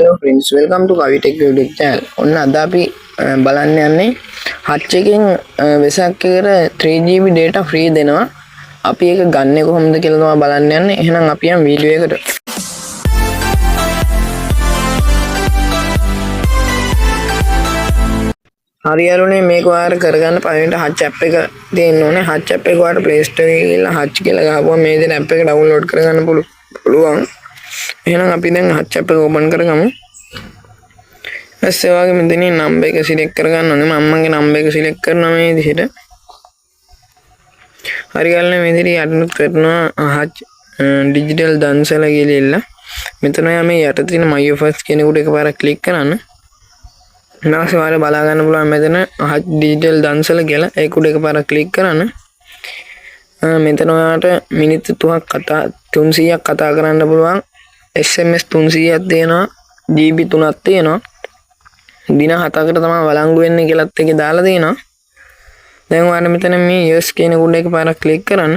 Hello friends, welcome to Kavi Tech YouTube channel. ඔන්න අද අපි බලන්න යන්නේ Hutch එකෙන් වෙසක් එකට 3GB data free දෙනවා. අපි ඒක ගන්නෙ කොහොමද කියලා තමයි බලන්න යන්නේ. එහෙනම් අපි යමු වීඩියෝ එකට. හරි යාළුවනේ මේක ඔයාලා කරගන්න පළවෙනිට Hutch app එක දෙන්න ඕනේ. Hutch app එක ඔයාලා Play Store එකේ ගිහලා Hutch කියලා ගහපුවම මේ දෙන app එක download කරගන්න පුළුවන්. එහෙනම් අපි දැන් Hutch app එක open කරගමු. ඊස්සේ වගේ මෙතන number එක select කරගන්න ඕනේ. මම මගේ number එක select කරනවා මේ විදිහට. හරි ගාලනේ මේ විදිහට යටනුත් කරනවා Hutch digital dansala කියලා. මෙතන මේ යට තියෙන my first කෙනෙකුට එකපාරක් click කරන්න. ඊළඟට ඔයාලා බලා ගන්න පුළුවන් මෙතන Hutch digital dansala කියලා. ඒක උඩ එකපාරක් click කරන්න. මෙතන ඔයාලට මිනිත්තු 300ක් කතා කරන්න පුළුවන්. SMS 300ක් තියෙනවා. GB 3ක් තියෙනවා. දින 7කට තමයි වළංගු වෙන්නේ කියලාත් එකේ දාලා තියෙනවා. දැන් ඔයාලා මෙතන මේ yes කියන උඩ එකපාරක් click කරන්න.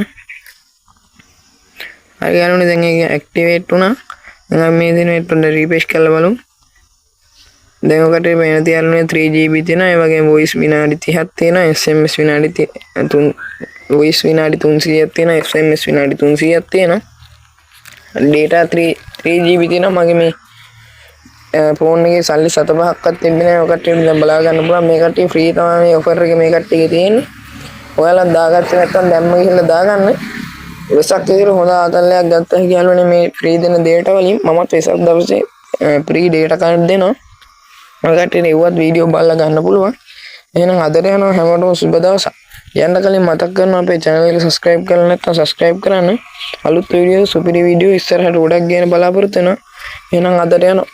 හරි ගානුනේ දැන් ඒක activate වුණා. දැන් මේ දිනෙට refresh කරලා බලමු. දැන් ඔකට වෙන තියන්නේ 3GB තියෙනවා. ඒ වගේම voice විනාඩි 30ක් තියෙනවා. SMS විනාඩි 3 voice විනාඩි 300ක් තියෙනවා. SMS විනාඩි 300ක් තියෙනවා. data 3GB තියෙනවා. මගේ මේ ෆෝන් එකේ සල්ලි 7-5ක්වත් තිබ්බේ නැහැ. ඔකට දැන් බලා ගන්න පුළුවන්. මේ කට්ටිය free තමයි මේ offer එක මේ කට්ටියගේ තියෙන්නේ. ඔයාලා දාගත්තේ නැත්නම් දැම්ම ගිහිල්ලා දාගන්න. වෙසක් විතර හොඳ ආතල්ලයක් ගත්තා කියලානේ මේ free දෙන data වලින් මමත් වෙසක් දවසේ free data card දෙනවා. ඔයාලට ඒවත් වීඩියෝ බලලා ගන්න පුළුවන්. එහෙනම් අදට යනවා හැමෝටම සුබ දවසක්. යන්න කලින් මතක් කරනවා අපේ channel එක subscribe කරලා නැත්නම් subscribe කරන්න. අලුත් වීඩියෝ සුපිරි වීඩියෝ ඉස්සරහට ගොඩක් ගේන බලාපොරොත්තු වෙනවා. එහෙනම් අදට යනවා.